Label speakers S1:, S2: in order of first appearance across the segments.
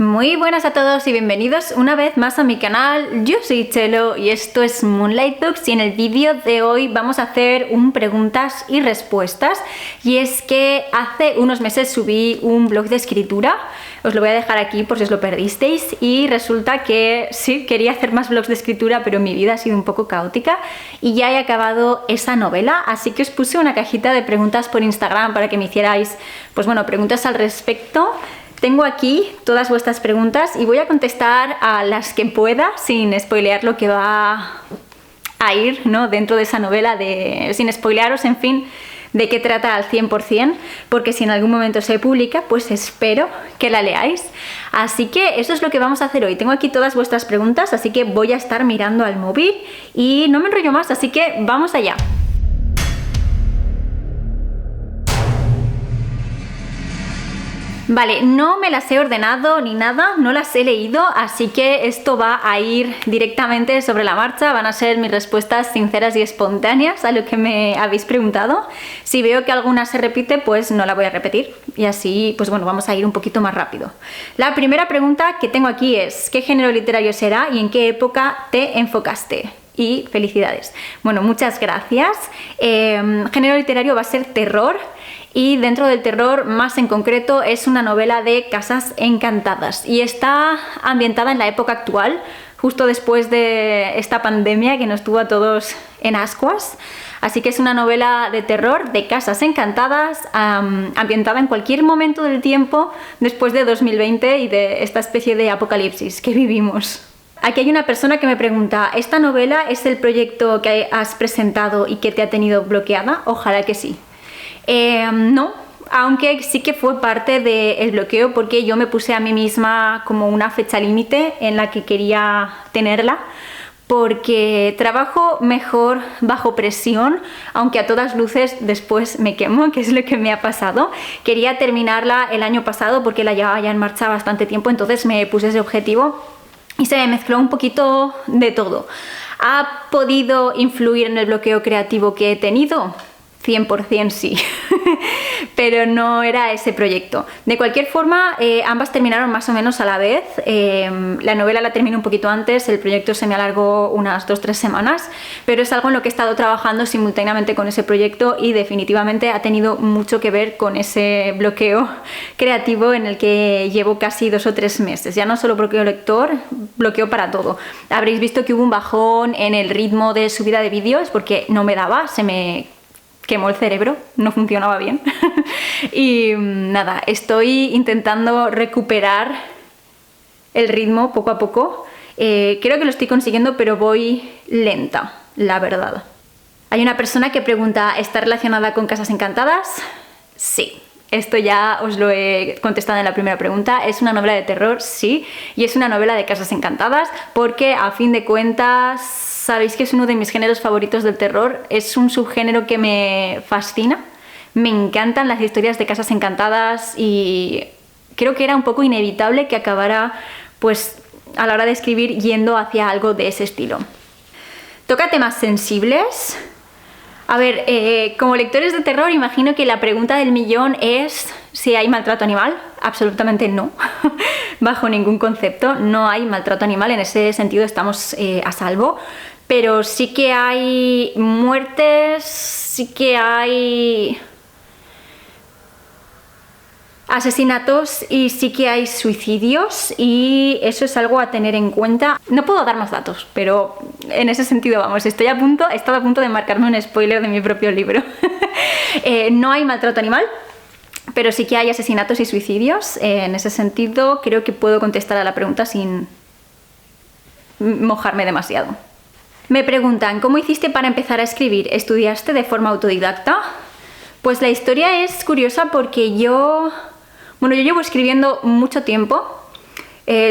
S1: Muy buenas a todos y bienvenidos una vez más a mi canal. Yo soy Chelo y esto es Moonlight Books, y en el vídeo de hoy vamos a hacer un preguntas y respuestas. Y es que hace unos meses subí un blog de escritura, os lo voy a dejar aquí por si os lo perdisteis, y resulta que sí, quería hacer más blogs de escritura, pero mi vida ha sido un poco caótica y ya he acabado esa novela, así que os puse una cajita de preguntas por Instagram para que me hicierais, pues bueno, preguntas al respecto. Tengo aquí todas vuestras preguntas y voy a contestar a las que pueda sin spoilear lo que va a ir, ¿no?, dentro de esa novela, sin spoilearos, en fin, de qué trata al 100%, porque si en algún momento se publica, pues espero que la leáis. Así que eso es lo que vamos a hacer hoy. Tengo aquí todas vuestras preguntas, así que voy a estar mirando al móvil y no me enrollo más, así que vamos allá. Vale, no me las he ordenado ni nada, no las he leído, así que esto va a ir directamente sobre la marcha. Van a ser mis respuestas sinceras y espontáneas a lo que me habéis preguntado. Si veo que alguna se repite, pues no la voy a repetir, y así, pues bueno, vamos a ir un poquito más rápido. La primera pregunta que tengo aquí es: ¿qué género literario será y en qué época te enfocaste? Y felicidades. Bueno, muchas gracias. Género literario va a ser terror. Y dentro del terror, más en concreto, es una novela de Casas Encantadas y está ambientada en la época actual, justo después de esta pandemia que nos tuvo a todos en ascuas. Así que es una novela de terror de Casas Encantadas, ambientada en cualquier momento del tiempo después de 2020 y de esta especie de apocalipsis que vivimos. Aquí hay una persona que me pregunta: ¿esta novela es el proyecto que has presentado y que te ha tenido bloqueada? Ojalá que sí. No, aunque sí que fue parte del bloqueo, porque yo me puse a mí misma como una fecha límite en la que quería tenerla, porque trabajo mejor bajo presión, aunque a todas luces después me quemo, que es lo que me ha pasado. Quería terminarla el año pasado porque la llevaba ya en marcha bastante tiempo, entonces me puse ese objetivo y se me mezcló un poquito de todo. ¿Ha podido influir en el bloqueo creativo que he tenido? 100% sí, pero no era ese proyecto. De cualquier forma, ambas terminaron más o menos a la vez. La novela la terminé un poquito antes, el proyecto se me alargó unas 2-3 semanas, pero es algo en lo que he estado trabajando simultáneamente con ese proyecto y definitivamente ha tenido mucho que ver con ese bloqueo creativo en el que llevo casi 2 o 3 meses. Ya no solo bloqueo lector, bloqueo para todo. Habréis visto que hubo un bajón en el ritmo de subida de vídeos porque no me daba, se me quemó el cerebro, no funcionaba bien. Y nada, estoy intentando recuperar el ritmo poco a poco. Creo que lo estoy consiguiendo, pero voy lenta, la verdad. Hay una persona que pregunta: ¿está relacionada con Casas Encantadas? Sí. Esto ya os lo he contestado en la primera pregunta. Es una novela de terror, sí, y es una novela de Casas Encantadas porque, a fin de cuentas, sabéis que es uno de mis géneros favoritos del terror. Es un subgénero que me fascina. Me encantan las historias de Casas Encantadas y creo que era un poco inevitable que acabara, pues, a la hora de escribir yendo hacia algo de ese estilo. ¿Toca temas sensibles? A ver, como lectores de terror, imagino que la pregunta del millón es si hay maltrato animal. Absolutamente no, bajo ningún concepto, no hay maltrato animal, en ese sentido estamos a salvo, pero sí que hay muertes, sí que hay asesinatos y sí que hay suicidios, y eso es algo a tener en cuenta. No puedo dar más datos, pero en ese sentido, vamos, he estado a punto de marcarme un spoiler de mi propio libro. No hay maltrato animal, pero sí que hay asesinatos y suicidios. En ese sentido, creo que puedo contestar a la pregunta sin mojarme demasiado. Me preguntan: ¿cómo hiciste para empezar a escribir? ¿Estudiaste de forma autodidacta? Pues la historia es curiosa porque yo llevo escribiendo mucho tiempo.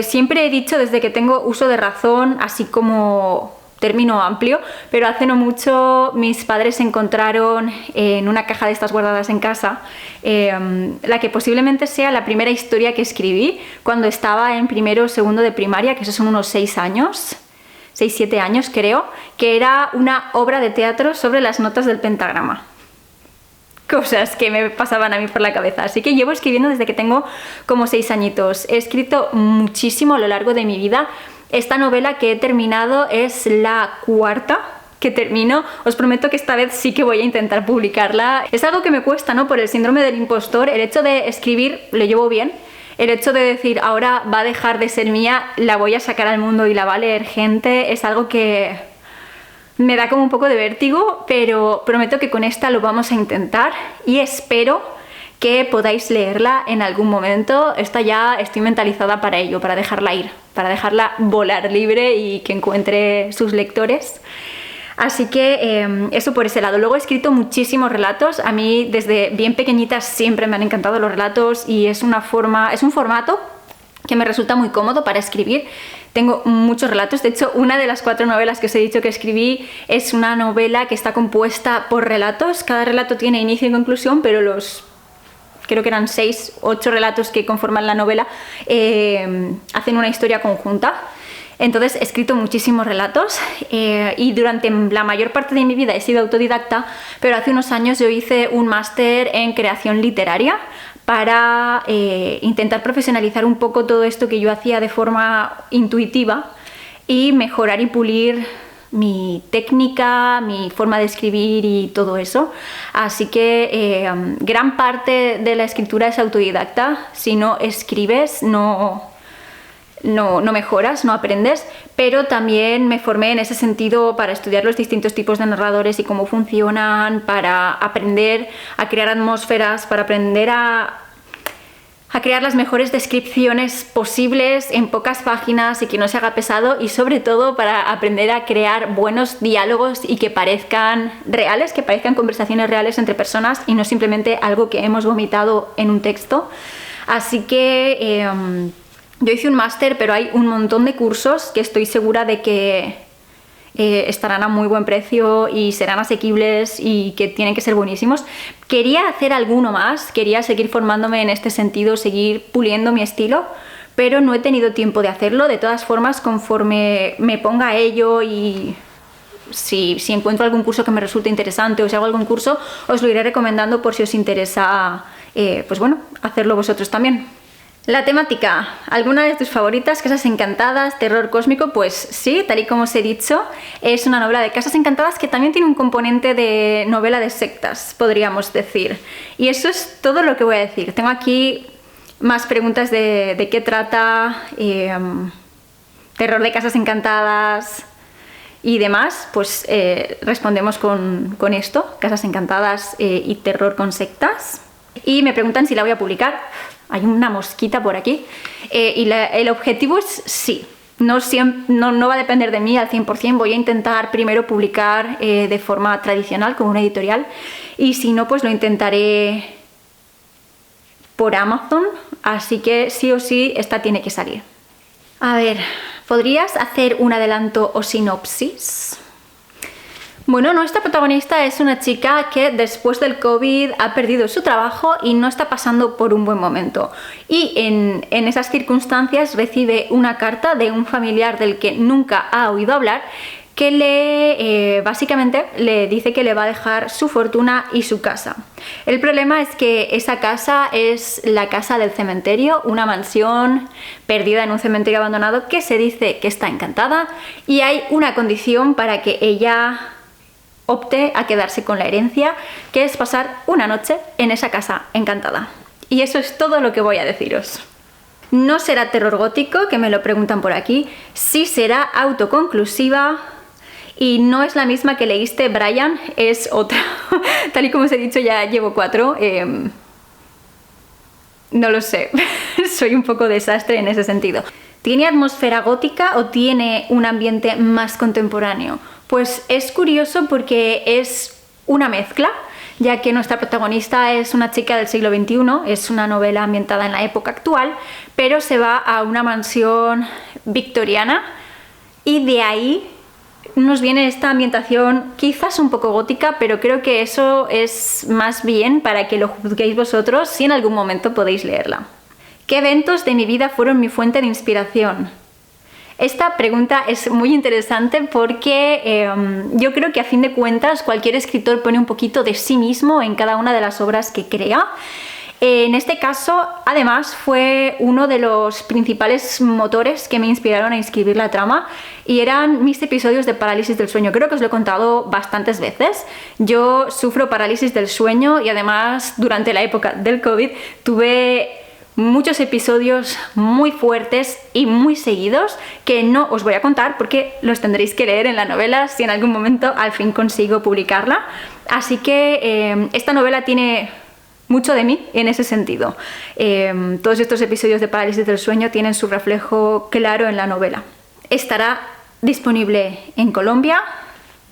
S1: Siempre he dicho, desde que tengo uso de razón, así como término amplio, pero hace no mucho mis padres encontraron en una caja de estas guardadas en casa la que posiblemente sea la primera historia que escribí cuando estaba en primero o segundo de primaria, que esos son unos 6-7 años creo, que era una obra de teatro sobre las notas del pentagrama. cosas que me pasaban a mí por la cabeza. Así que llevo escribiendo desde que tengo como 6 añitos. He escrito muchísimo a lo largo de mi vida. Esta novela que he terminado es la 4ª que termino. Os prometo que esta vez sí que voy a intentar publicarla. Es algo que me cuesta, ¿no? Por el síndrome del impostor. El hecho de escribir lo llevo bien. El hecho de decir, ahora va a dejar de ser mía, la voy a sacar al mundo y la va a leer gente, es algo que me da como un poco de vértigo, pero prometo que con esta lo vamos a intentar y espero que podáis leerla en algún momento. Esta ya estoy mentalizada para ello, para dejarla ir, para dejarla volar libre y que encuentre sus lectores. Así que eso por ese lado. Luego he escrito muchísimos relatos. A mí desde bien pequeñita siempre me han encantado los relatos y es un formato que me resulta muy cómodo para escribir. Tengo muchos relatos. De hecho, una de las 4 novelas que os he dicho que escribí es una novela que está compuesta por relatos. Cada relato tiene inicio y conclusión, pero creo que eran 6, 8 relatos que conforman la novela hacen una historia conjunta. Entonces he escrito muchísimos relatos y durante la mayor parte de mi vida he sido autodidacta, pero hace unos años yo hice un máster en creación literaria para intentar profesionalizar un poco todo esto que yo hacía de forma intuitiva y mejorar y pulir mi técnica, mi forma de escribir y todo eso. Así que gran parte de la escritura es autodidacta. Si no escribes, no mejoras, no aprendes, pero también me formé en ese sentido para estudiar los distintos tipos de narradores y cómo funcionan, para aprender a crear atmósferas, para aprender a crear las mejores descripciones posibles en pocas páginas y que no se haga pesado, y sobre todo para aprender a crear buenos diálogos y que parezcan reales, que parezcan conversaciones reales entre personas y no simplemente algo que hemos vomitado en un texto. Así que yo hice un máster, pero hay un montón de cursos que estoy segura de que estarán a muy buen precio y serán asequibles y que tienen que ser buenísimos. Quería hacer alguno más, quería seguir formándome en este sentido, seguir puliendo mi estilo, pero no he tenido tiempo de hacerlo. De todas formas, conforme me ponga a ello y si encuentro algún curso que me resulte interesante o si hago algún curso, os lo iré recomendando por si os interesa, pues bueno, hacerlo vosotros también. La temática, ¿alguna de tus favoritas? Casas encantadas, terror cósmico. Pues sí, tal y como os he dicho, es una novela de casas encantadas que también tiene un componente de novela de sectas, podríamos decir. Y eso es todo lo que voy a decir. Tengo aquí más preguntas de qué trata, terror de casas encantadas y demás. Pues respondemos con esto, casas encantadas y terror con sectas. Y me preguntan si la voy a publicar. Hay una mosquita por aquí. El objetivo es sí. No va a depender de mí al 100%. Voy a intentar primero publicar de forma tradicional con una editorial. Y si no, pues lo intentaré por Amazon. Así que sí o sí, esta tiene que salir. A ver, ¿podrías hacer un adelanto o sinopsis? Bueno, nuestra protagonista es una chica que después del COVID ha perdido su trabajo y no está pasando por un buen momento. Y en esas circunstancias recibe una carta de un familiar del que nunca ha oído hablar que básicamente le dice que le va a dejar su fortuna y su casa. El problema es que esa casa es la casa del cementerio, una mansión perdida en un cementerio abandonado que se dice que está encantada, y hay una condición para que ella opte a quedarse con la herencia, que es pasar una noche en esa casa encantada. Y eso es todo lo que voy a deciros. No será terror gótico, que me lo preguntan por aquí. Sí será autoconclusiva y no es la misma que leíste, Brian, es otra. Tal y como os he dicho, ya llevo 4. No lo sé, soy un poco desastre en ese sentido. ¿Tiene atmósfera gótica o tiene un ambiente más contemporáneo? Pues es curioso porque es una mezcla, ya que nuestra protagonista es una chica del siglo XXI, es una novela ambientada en la época actual, pero se va a una mansión victoriana y de ahí nos viene esta ambientación quizás un poco gótica, pero creo que eso es más bien para que lo juzguéis vosotros si en algún momento podéis leerla. ¿Qué eventos de mi vida fueron mi fuente de inspiración? Esta pregunta es muy interesante porque yo creo que a fin de cuentas cualquier escritor pone un poquito de sí mismo en cada una de las obras que crea. En este caso, además, fue uno de los principales motores que me inspiraron a escribir la trama y eran mis episodios de parálisis del sueño. Creo que os lo he contado bastantes veces. Yo sufro parálisis del sueño y además durante la época del COVID tuve muchos episodios muy fuertes y muy seguidos que no os voy a contar porque los tendréis que leer en la novela si en algún momento al fin consigo publicarla. Así que esta novela tiene mucho de mí en ese sentido. Todos estos episodios de parálisis del sueño tienen su reflejo claro en la novela. ¿Estará disponible en Colombia?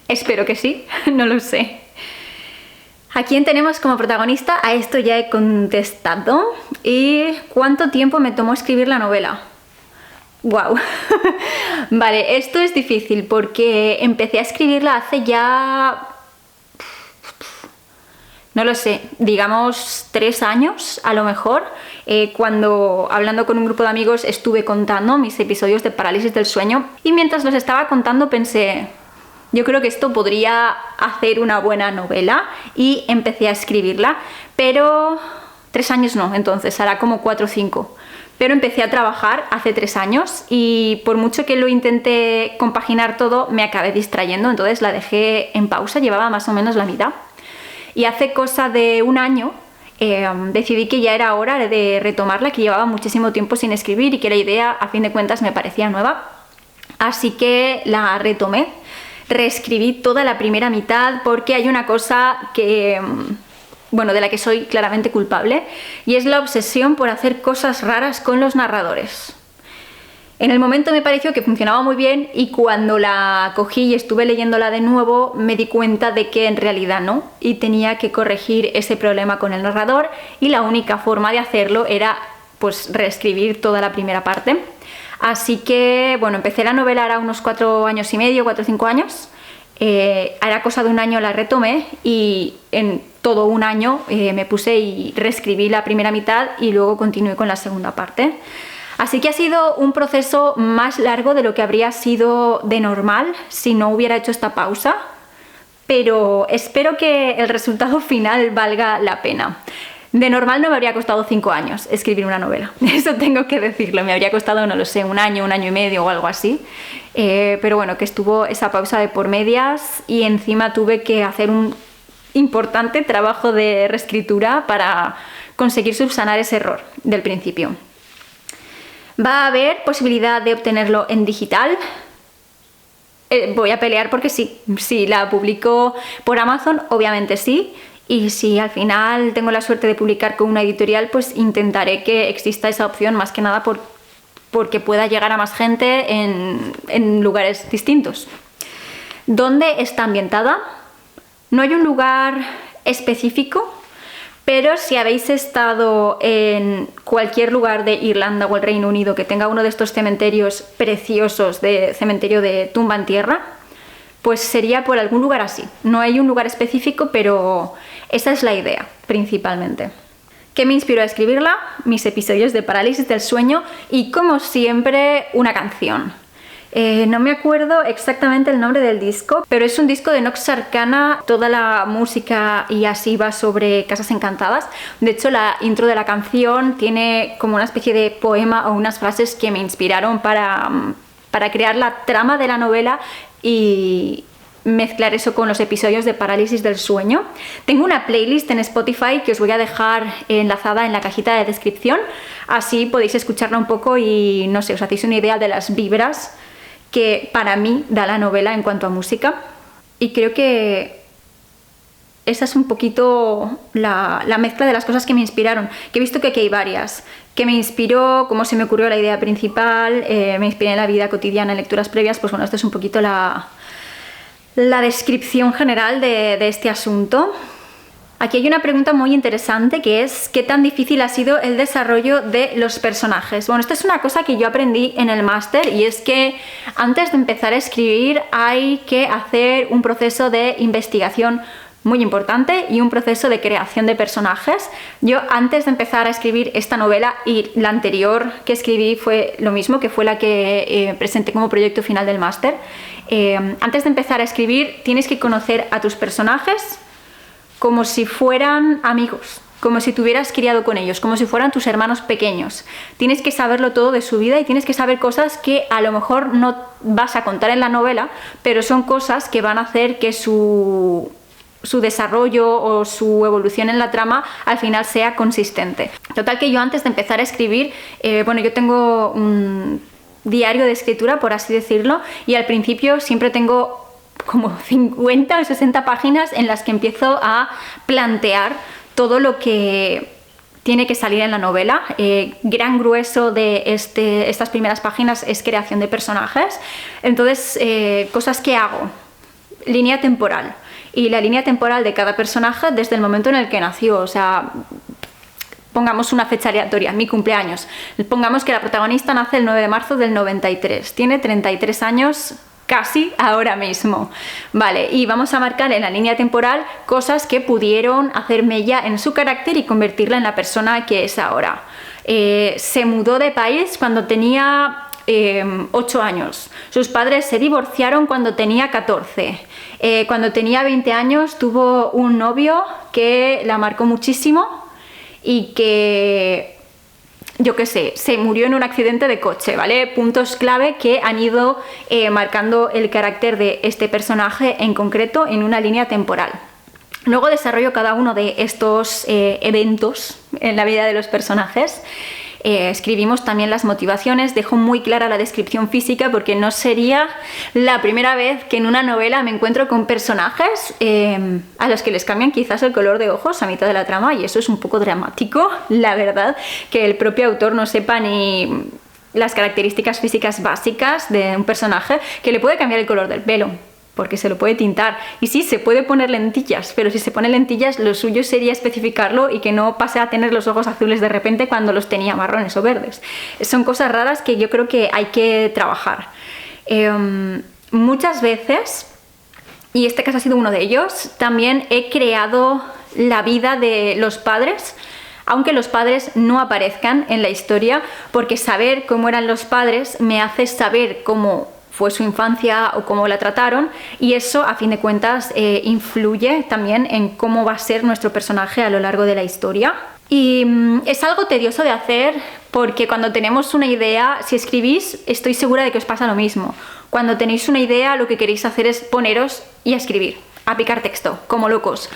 S1: Espero que sí, no lo sé. ¿A quién tenemos como protagonista? A esto ya he contestado. ¿Y cuánto tiempo me tomó escribir la novela? ¡Wow! Vale, esto es difícil porque empecé a escribirla hace ya... no lo sé, digamos 3 años a lo mejor, cuando hablando con un grupo de amigos estuve contando mis episodios de parálisis del sueño y mientras los estaba contando pensé... yo creo que esto podría hacer una buena novela y empecé a escribirla, pero 3 años no, entonces hará como 4 o 5. Pero empecé a trabajar hace 3 años y por mucho que lo intenté compaginar todo, me acabé distrayendo, entonces la dejé en pausa, llevaba más o menos la mitad. Y hace cosa de 1 año decidí que ya era hora de retomarla, que llevaba muchísimo tiempo sin escribir y que la idea, a fin de cuentas, me parecía nueva. Así que la retomé. Reescribí toda la primera mitad porque hay una cosa que, bueno, de la que soy claramente culpable y es la obsesión por hacer cosas raras con los narradores. En el momento me pareció que funcionaba muy bien y cuando la cogí y estuve leyéndola de nuevo me di cuenta de que en realidad no y tenía que corregir ese problema con el narrador y la única forma de hacerlo era pues reescribir toda la primera parte. Así que, bueno, empecé la novela hará unos 4 años y medio, 4 o 5 años. Hará cosa de 1 año la retomé y en todo 1 año me puse y reescribí la primera mitad y luego continué con la segunda parte. Así que ha sido un proceso más largo de lo que habría sido de normal si no hubiera hecho esta pausa, pero espero que el resultado final valga la pena. De normal no me habría costado 5 años escribir una novela, eso tengo que decirlo, me habría costado, no lo sé, 1 año, 1 año y medio o algo así, pero bueno, que estuvo esa pausa de por medias y encima tuve que hacer un importante trabajo de reescritura para conseguir subsanar ese error del principio. ¿Va a haber posibilidad de obtenerlo en digital? Voy a pelear porque sí, si la publico por Amazon, obviamente sí. Y si al final tengo la suerte de publicar con una editorial, pues intentaré que exista esa opción, más que nada porque pueda llegar a más gente en lugares distintos. ¿Dónde está ambientada? No hay un lugar específico, pero si habéis estado en cualquier lugar de Irlanda o el Reino Unido que tenga uno de estos cementerios preciosos de cementerio de tumba en tierra, pues sería por algún lugar así. No hay un lugar específico, pero esa es la idea, principalmente. ¿Qué me inspiró a escribirla? Mis episodios de parálisis del sueño y, como siempre, una canción. No me acuerdo exactamente el nombre del disco, pero es un disco de Nox Arcana, toda la música y así va sobre casas encantadas. De hecho, la intro de la canción tiene como una especie de poema o unas frases que me inspiraron para crear la trama de la novela y mezclar eso con los episodios de parálisis del sueño. Tengo una playlist en Spotify que os voy a dejar enlazada en la cajita de descripción, así podéis escucharla un poco y no sé, os hacéis una idea de las vibras que para mí da la novela en cuanto a música. Y creo que esa es un poquito la mezcla de las cosas que me inspiraron, que he visto que aquí hay varias. Que me inspiró, cómo se me ocurrió la idea principal, me inspiré en la vida cotidiana, en lecturas previas, pues bueno, esto es un poquito la descripción general de este asunto. Aquí hay una pregunta muy interesante que es ¿qué tan difícil ha sido el desarrollo de los personajes? Bueno, esto es una cosa que yo aprendí en el máster y es que antes de empezar a escribir hay que hacer un proceso de investigación muy importante, y un proceso de creación de personajes. Yo antes de empezar a escribir esta novela, y la anterior que escribí fue lo mismo, que fue la que presenté como proyecto final del máster, antes de empezar a escribir tienes que conocer a tus personajes como si fueran amigos, como si te hubieras criado con ellos, como si fueran tus hermanos pequeños. Tienes que saberlo todo de su vida y tienes que saber cosas que a lo mejor no vas a contar en la novela, pero son cosas que van a hacer que su desarrollo o su evolución en la trama al final sea consistente. Total, que yo antes de empezar a escribir, bueno, yo tengo un diario de escritura, por así decirlo, y al principio siempre tengo como 50 o 60 páginas en las que empiezo a plantear todo lo que tiene que salir en la novela. Gran grueso de estas primeras páginas es creación de personajes. Entonces, cosas que hago: línea temporal, y la línea temporal de cada personaje desde el momento en el que nació. O sea, pongamos una fecha aleatoria, mi cumpleaños. Pongamos que la protagonista nace el 9 de marzo del 93, tiene 33 años casi ahora mismo, vale, y vamos a marcar en la línea temporal cosas que pudieron hacer mella en su carácter y convertirla en la persona que es ahora. Se mudó de país cuando tenía 8 años, sus padres se divorciaron cuando tenía 14, cuando tenía 20 años tuvo un novio que la marcó muchísimo y que, yo qué sé, se murió en un accidente de coche, ¿vale? Puntos clave que han ido marcando el carácter de este personaje en concreto en una línea temporal. Luego desarrollo cada uno de estos eventos en la vida de los personajes. Escribimos también las motivaciones, dejo muy clara la descripción física, porque no sería la primera vez que en una novela me encuentro con personajes a los que les cambian quizás el color de ojos a mitad de la trama, y eso es un poco dramático, la verdad, que el propio autor no sepa ni las características físicas básicas de un personaje, que le puede cambiar el color del pelo, porque se lo puede tintar, y sí, se puede poner lentillas, pero si se pone lentillas, lo suyo sería especificarlo y que no pase a tener los ojos azules de repente cuando los tenía marrones o verdes. Son cosas raras que yo creo que hay que trabajar. Muchas veces, y este caso ha sido uno de ellos, también he creado la vida de los padres, aunque los padres no aparezcan en la historia, porque saber cómo eran los padres me hace saber cómo fue su infancia o cómo la trataron, y eso a fin de cuentas influye también en cómo va a ser nuestro personaje a lo largo de la historia. Y es algo tedioso de hacer, porque cuando tenemos una idea, si escribís, estoy segura de que os pasa lo mismo. Cuando tenéis una idea, lo que queréis hacer es poneros y a escribir, a picar texto, como locos.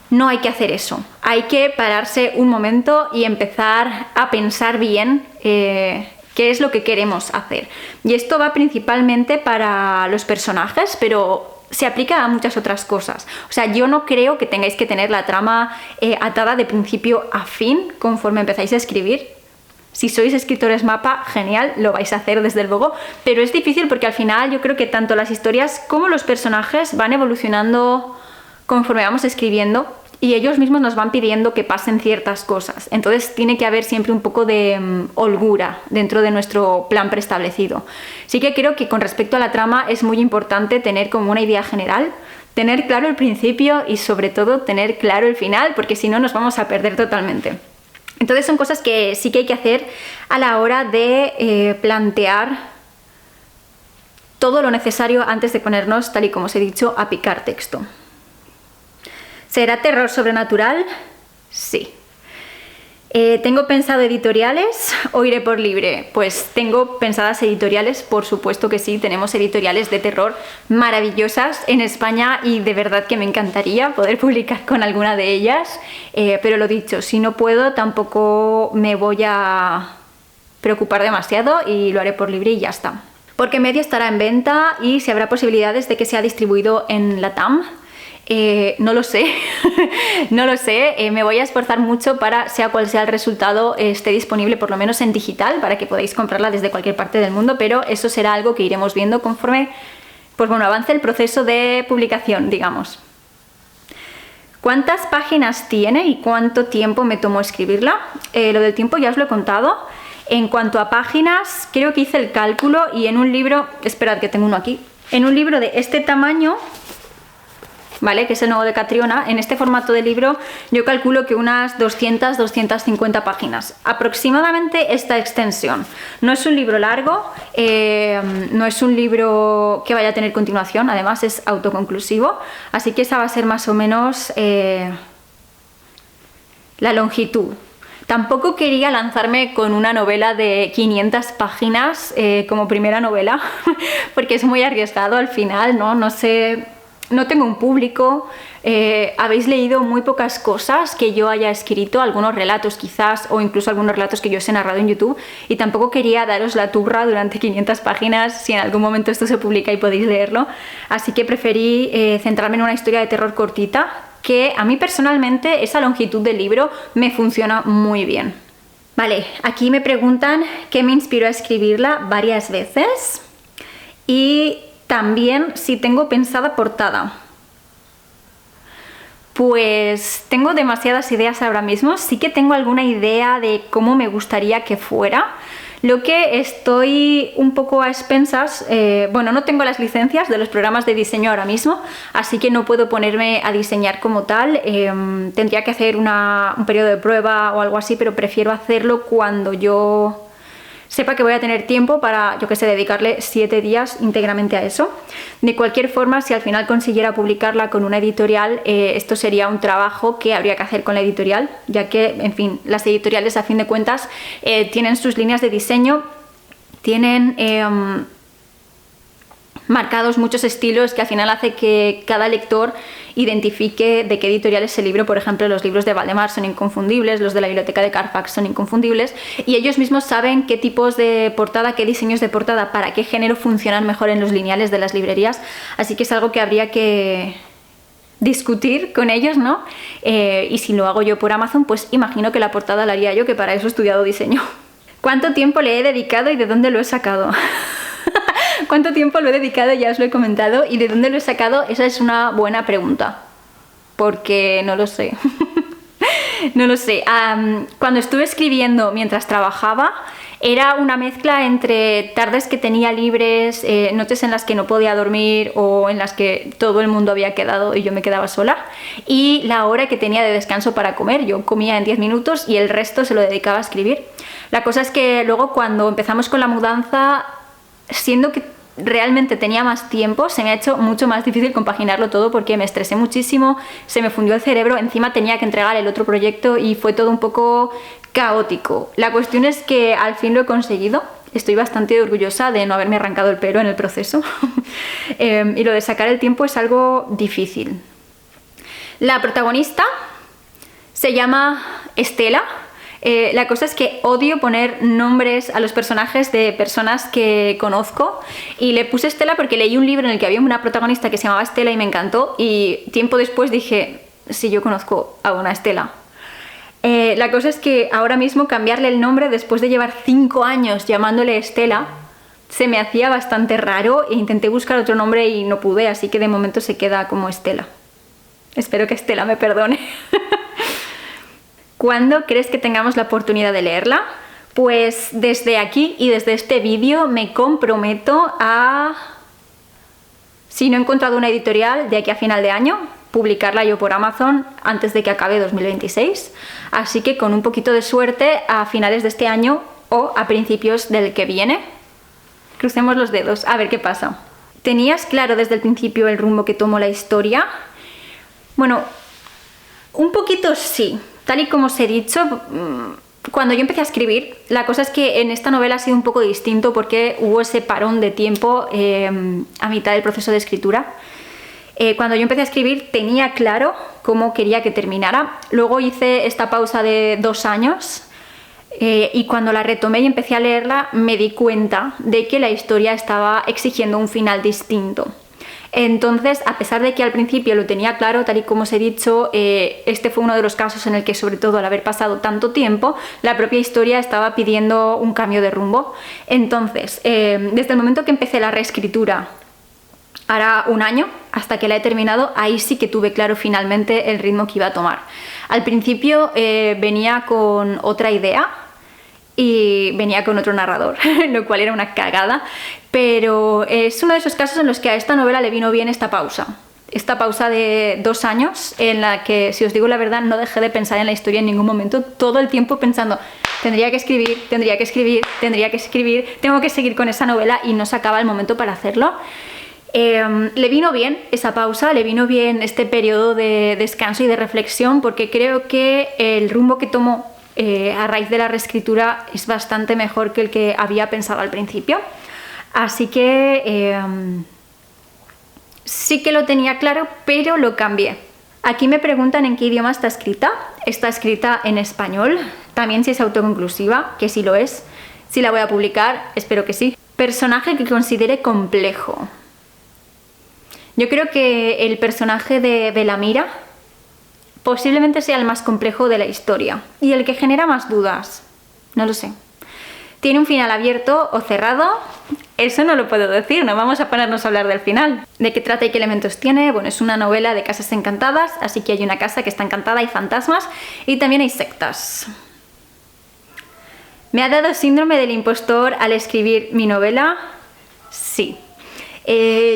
S1: No hay que hacer eso, hay que pararse un momento y empezar a pensar bien qué es lo que queremos hacer. Y esto va principalmente para los personajes, pero se aplica a muchas otras cosas. O sea, yo no creo que tengáis que tener la trama atada de principio a fin conforme empezáis a escribir. Si sois escritores mapa, genial, lo vais a hacer desde luego, pero es difícil porque al final yo creo que tanto las historias como los personajes van evolucionando conforme vamos escribiendo, y ellos mismos nos van pidiendo que pasen ciertas cosas. Entonces tiene que haber siempre un poco de holgura dentro de nuestro plan preestablecido. Sí que creo que con respecto a la trama es muy importante tener como una idea general, tener claro el principio y sobre todo tener claro el final, porque si no nos vamos a perder totalmente. Entonces son cosas que sí que hay que hacer a la hora de plantear todo lo necesario antes de ponernos, tal y como os he dicho, a picar texto. ¿Será terror sobrenatural? Sí. ¿Tengo pensado editoriales o iré por libre? Pues tengo pensadas editoriales, por supuesto que sí. Tenemos editoriales de terror maravillosas en España y de verdad que me encantaría poder publicar con alguna de ellas. Pero lo dicho, si no puedo, tampoco me voy a preocupar demasiado y lo haré por libre y ya está. Porque Media estará en venta y si habrá posibilidades de que sea distribuido en Latam. No lo sé, no lo sé, me voy a esforzar mucho para, sea cual sea el resultado, esté disponible por lo menos en digital para que podáis comprarla desde cualquier parte del mundo, pero eso será algo que iremos viendo conforme, pues bueno, avance el proceso de publicación, digamos. ¿Cuántas páginas tiene y cuánto tiempo me tomó escribirla? Lo del tiempo ya os lo he contado. En cuanto a páginas, creo que hice el cálculo y en un libro, esperad que tengo uno aquí, en un libro de este tamaño ¿vale? Que es el nuevo de Catriona. En este formato de libro yo calculo que unas 200-250 páginas, aproximadamente esta extensión. No es un libro largo, no es un libro que vaya a tener continuación, además es autoconclusivo, así que esa va a ser más o menos la longitud. Tampoco quería lanzarme con una novela de 500 páginas como primera novela, porque es muy arriesgado al final, ¿no? No sé, no tengo un público, habéis leído muy pocas cosas que yo haya escrito, algunos relatos quizás, o incluso algunos relatos que yo os he narrado en YouTube, y tampoco quería daros la turra durante 500 páginas si en algún momento esto se publica y podéis leerlo, así que preferí centrarme en una historia de terror cortita, que a mí personalmente esa longitud del libro me funciona muy bien. Vale, aquí me preguntan qué me inspiró a escribirla varias veces y también si tengo pensada portada. Pues tengo demasiadas ideas ahora mismo, sí que tengo alguna idea de cómo me gustaría que fuera. Lo que estoy un poco a expensas, bueno, no tengo las licencias de los programas de diseño ahora mismo, así que no puedo ponerme a diseñar como tal. Tendría que hacer un periodo de prueba o algo así, pero prefiero hacerlo cuando yo sepa que voy a tener tiempo para, yo que sé, dedicarle 7 días íntegramente a eso. De cualquier forma, si al final consiguiera publicarla con una editorial, esto sería un trabajo que habría que hacer con la editorial, ya que, en fin, las editoriales a fin de cuentas tienen sus líneas de diseño, tienen marcados muchos estilos que al final hace que cada lector identifique de qué editorial es el libro. Por ejemplo, los libros de Valdemar son inconfundibles, los de la biblioteca de Carfax son inconfundibles, y ellos mismos saben qué tipos de portada, qué diseños de portada, para qué género funcionan mejor en los lineales de las librerías, así que es algo que habría que discutir con ellos, ¿no? Y si lo hago yo por Amazon, pues imagino que la portada la haría yo, que para eso he estudiado diseño. ¿Cuánto tiempo le he dedicado y de dónde lo he sacado? ¿Cuánto tiempo lo he dedicado? Ya os lo he comentado. ¿Y de dónde lo he sacado? Esa es una buena pregunta, porque no lo sé. No lo sé. Cuando estuve escribiendo mientras trabajaba, era una mezcla entre tardes que tenía libres, noches en las que no podía dormir o en las que todo el mundo había quedado y yo me quedaba sola, y la hora que tenía de descanso para comer. Yo comía en 10 minutos y el resto se lo dedicaba a escribir. La cosa es que luego, cuando empezamos con la mudanza, siendo que realmente tenía más tiempo, se me ha hecho mucho más difícil compaginarlo todo, porque me estresé muchísimo, se me fundió el cerebro, encima tenía que entregar el otro proyecto y fue todo un poco caótico. La cuestión es que al fin lo he conseguido, estoy bastante orgullosa de no haberme arrancado el pelo en el proceso. Y lo de sacar el tiempo es algo difícil. La protagonista se llama Estela. La cosa es que odio poner nombres a los personajes de personas que conozco, y le puse Estela porque leí un libro en el que había una protagonista que se llamaba Estela y me encantó, y tiempo después dije, sí, yo conozco a una Estela. La cosa es que ahora mismo cambiarle el nombre después de llevar 5 años llamándole Estela se me hacía bastante raro, e intenté buscar otro nombre y no pude, así que de momento se queda como Estela. Espero que Estela me perdone. ¿Cuándo crees que tengamos la oportunidad de leerla? Pues desde aquí y desde este vídeo me comprometo a, si no he encontrado una editorial de aquí a final de año, publicarla yo por Amazon antes de que acabe 2026. Así que con un poquito de suerte, a finales de este año o a principios del que viene. Crucemos los dedos, a ver qué pasa. ¿Tenías claro desde el principio el rumbo que tomó la historia? Bueno, un poquito sí. Tal y como os he dicho, cuando yo empecé a escribir, la cosa es que en esta novela ha sido un poco distinto, porque hubo ese parón de tiempo a mitad del proceso de escritura. Cuando yo empecé a escribir tenía claro cómo quería que terminara. Luego hice esta pausa de 2 años y cuando la retomé y empecé a leerla me di cuenta de que la historia estaba exigiendo un final distinto. Entonces, a pesar de que al principio lo tenía claro, tal y como os he dicho, este fue uno de los casos en el que, sobre todo al haber pasado tanto tiempo, la propia historia estaba pidiendo un cambio de rumbo. Entonces, desde el momento que empecé la reescritura, hará 1 año, hasta que la he terminado, ahí sí que tuve claro finalmente el ritmo que iba a tomar. Al principio venía con otra idea y venía con otro narrador, lo cual era una cagada, pero es uno de esos casos en los que a esta novela le vino bien esta pausa. esta pausa de 2 años en la que, si os digo la verdad, no dejé de pensar en la historia en ningún momento, todo el tiempo pensando, tendría que escribir, tendría que escribir, tendría que escribir, tengo que seguir con esa novela y no se acaba el momento para hacerlo. Le vino bien esa pausa, le vino bien este periodo de descanso y de reflexión, porque creo que el rumbo que tomo a raíz de la reescritura es bastante mejor que el que había pensado al principio. Así que sí que lo tenía claro, pero lo cambié. Aquí me preguntan en qué idioma está escrita. Está escrita en español, también si es autoconclusiva, que sí lo es. Si la voy a publicar, espero que sí. Personaje que considere complejo. Yo creo que el personaje de Belamira posiblemente sea el más complejo de la historia y el que genera más dudas. No lo sé. ¿Tiene un final abierto o cerrado? Eso no lo puedo decir, no vamos a ponernos a hablar del final. ¿De qué trata y qué elementos tiene? Bueno, es una novela de casas encantadas, así que hay una casa que está encantada, hay fantasmas y también hay sectas. ¿Me ha dado síndrome del impostor al escribir mi novela? Sí.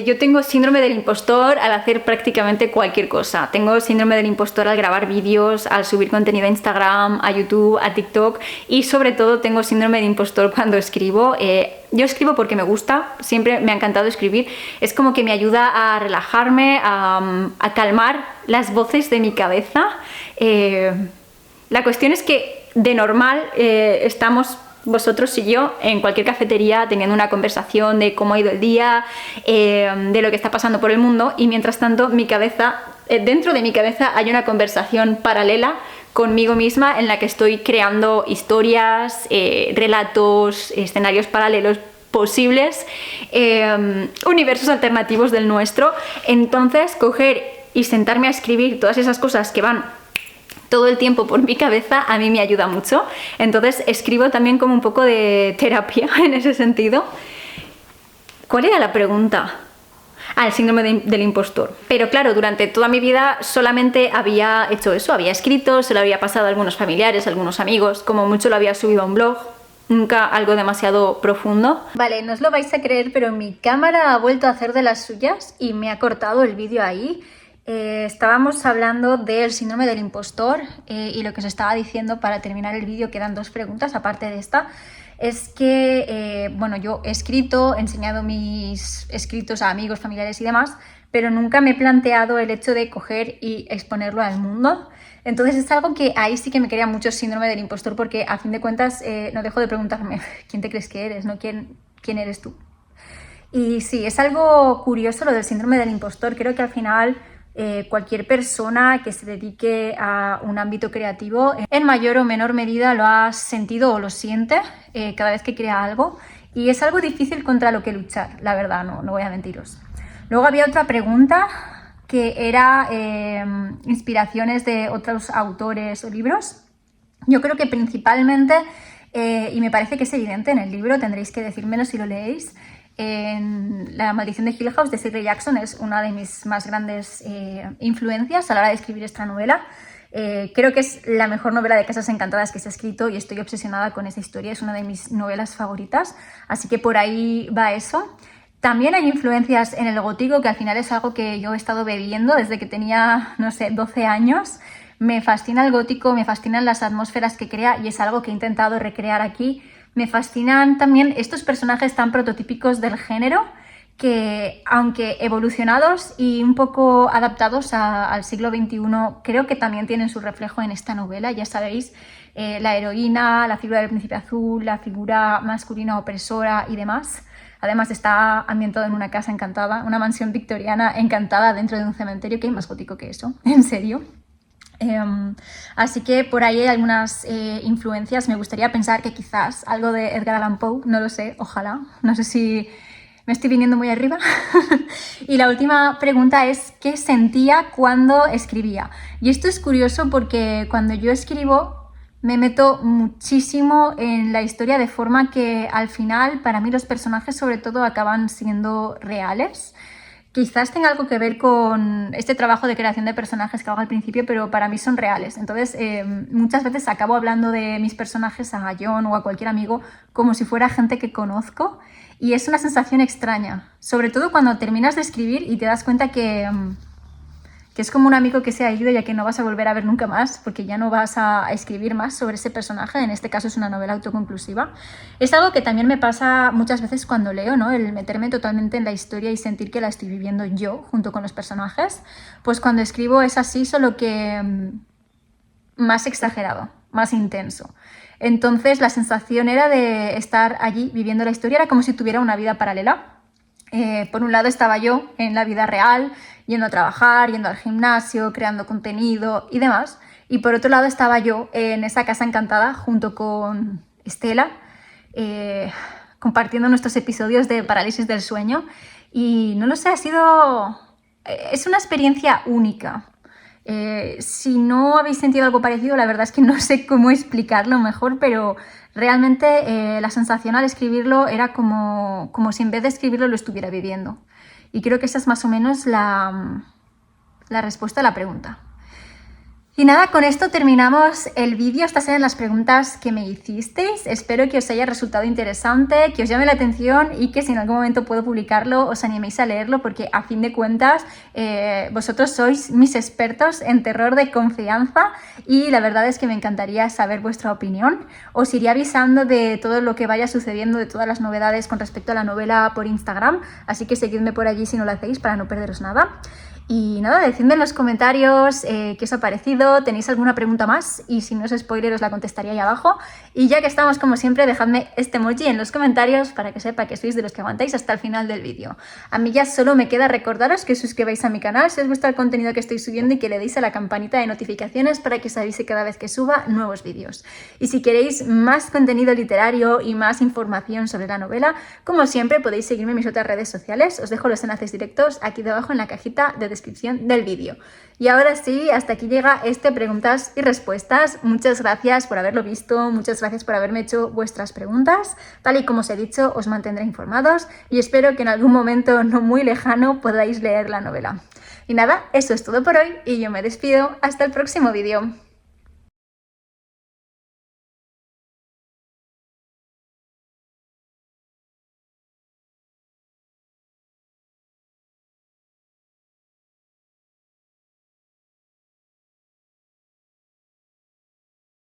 S1: Yo tengo síndrome del impostor al hacer prácticamente cualquier cosa. Tengo síndrome del impostor al grabar vídeos, al subir contenido a Instagram, a YouTube, a TikTok y sobre todo tengo síndrome de impostor cuando escribo. Yo escribo porque me gusta, siempre me ha encantado escribir. Es como que me ayuda a relajarme, a calmar las voces de mi cabeza. La cuestión es que de normal estamos vosotros y yo en cualquier cafetería teniendo una conversación de cómo ha ido el día, de lo que está pasando por el mundo, y mientras tanto mi cabeza, dentro de mi cabeza hay una conversación paralela conmigo misma en la que estoy creando historias, relatos, escenarios paralelos posibles, universos alternativos del nuestro. Entonces coger y sentarme a escribir todas esas cosas que van todo el tiempo por mi cabeza a mí me ayuda mucho. Entonces escribo también como un poco de terapia en ese sentido. ¿Cuál era la pregunta? El síndrome del impostor. Pero claro, durante toda mi vida solamente había hecho eso, había escrito, se lo había pasado a algunos familiares, a algunos amigos, como mucho lo había subido a un blog, nunca algo demasiado profundo. Vale, no os lo vais a creer, pero mi cámara ha vuelto a hacer de las suyas y me ha cortado el vídeo ahí. Estábamos hablando del síndrome del impostor y lo que os estaba diciendo para terminar el vídeo, quedan 2 preguntas aparte de esta, es que bueno, yo he escrito, he enseñado mis escritos a amigos, familiares y demás, pero nunca me he planteado el hecho de coger y exponerlo al mundo. Entonces es algo que ahí sí que me crea mucho síndrome del impostor, porque a fin de cuentas no dejo de preguntarme ¿quién te crees que eres? ¿No? ¿Quién eres tú? Y sí, es algo curioso lo del síndrome del impostor. Creo que al final cualquier persona que se dedique a un ámbito creativo en mayor o menor medida lo ha sentido o lo siente cada vez que crea algo, y es algo difícil contra lo que luchar, la verdad, no voy a mentiros. Luego había otra pregunta que era inspiraciones de otros autores o libros. Yo creo que principalmente, y me parece que es evidente en el libro, tendréis que decírmelo si lo leéis, en La maldición de Hill House de Shirley Jackson es una de mis más grandes influencias a la hora de escribir esta novela. Creo que es la mejor novela de casas encantadas que se ha escrito y estoy obsesionada con esa historia, es una de mis novelas favoritas, así que por ahí va eso. También hay influencias en el gótico, que al final es algo que yo he estado bebiendo desde que tenía, no sé, 12 años. Me fascina el gótico, me fascinan las atmósferas que crea y es algo que he intentado recrear aquí. Me fascinan también estos personajes tan prototípicos del género que, aunque evolucionados y un poco adaptados al siglo XXI, creo que también tienen su reflejo en esta novela. Ya sabéis, la heroína, la figura del príncipe azul, la figura masculina opresora y demás. Además está ambientado en una casa encantada, una mansión victoriana encantada dentro de un cementerio. ¿Qué hay más gótico que eso? ¿En serio? Así que por ahí hay algunas influencias. Me gustaría pensar que quizás algo de Edgar Allan Poe, no lo sé, ojalá. No sé si me estoy viniendo muy arriba. Y la última pregunta es ¿qué sentía cuando escribía? Y esto es curioso porque cuando yo escribo me meto muchísimo en la historia, de forma que al final para mí los personajes sobre todo acaban siendo reales. Quizás tenga algo que ver con este trabajo de creación de personajes que hago al principio, pero para mí son reales. Entonces, muchas veces acabo hablando de mis personajes a John o a cualquier amigo como si fuera gente que conozco, y es una sensación extraña, sobre todo cuando terminas de escribir y te das cuenta que que es como un amigo que se ha ido ya que no vas a volver a ver nunca más, porque ya no vas a escribir más sobre ese personaje. En este caso es una novela autoconclusiva. Es algo que también me pasa muchas veces cuando leo, ¿no? El meterme totalmente en la historia y sentir que la estoy viviendo yo junto con los personajes. Pues cuando escribo es así, solo que más exagerado, más intenso. Entonces la sensación era de estar allí viviendo la historia, era como si tuviera una vida paralela. Por un lado estaba yo en la vida real, yendo a trabajar, yendo al gimnasio, creando contenido y demás. Y por otro lado estaba yo en esa casa encantada junto con Estela, compartiendo nuestros episodios de parálisis del sueño. Y no lo sé, es una experiencia única. Si no habéis sentido algo parecido, la verdad es que no sé cómo explicarlo mejor, pero realmente la sensación al escribirlo era como si en vez de escribirlo lo estuviera viviendo. Y creo que esa es más o menos la respuesta a la pregunta. Y nada, con esto terminamos el vídeo. Estas eran las preguntas que me hicisteis. Espero que os haya resultado interesante, que os llame la atención y que si en algún momento puedo publicarlo os animéis a leerlo, porque a fin de cuentas vosotros sois mis expertos en terror de confianza y la verdad es que me encantaría saber vuestra opinión. Os iré avisando de todo lo que vaya sucediendo, de todas las novedades con respecto a la novela por Instagram, así que seguidme por allí si no lo hacéis para no perderos nada. Y nada, decidme en los comentarios qué os ha parecido, tenéis alguna pregunta más y si no es spoiler os la contestaría ahí abajo. Y ya que estamos como siempre, dejadme este emoji en los comentarios para que sepa que sois de los que aguantáis hasta el final del vídeo. A mí ya solo me queda recordaros que os suscribáis a mi canal si os gusta el contenido que estoy subiendo y que le deis a la campanita de notificaciones para que os avise cada vez que suba nuevos vídeos. Y si queréis más contenido literario y más información sobre la novela, como siempre podéis seguirme en mis otras redes sociales, os dejo los enlaces directos aquí debajo en la cajita de descripción del vídeo. Y ahora sí, hasta aquí llega este preguntas y respuestas. Muchas gracias por haberlo visto, muchas gracias por haberme hecho vuestras preguntas. Tal y como os he dicho, os mantendré informados y espero que en algún momento no muy lejano podáis leer la novela. Y nada, eso es todo por hoy y yo me despido. Hasta el próximo vídeo.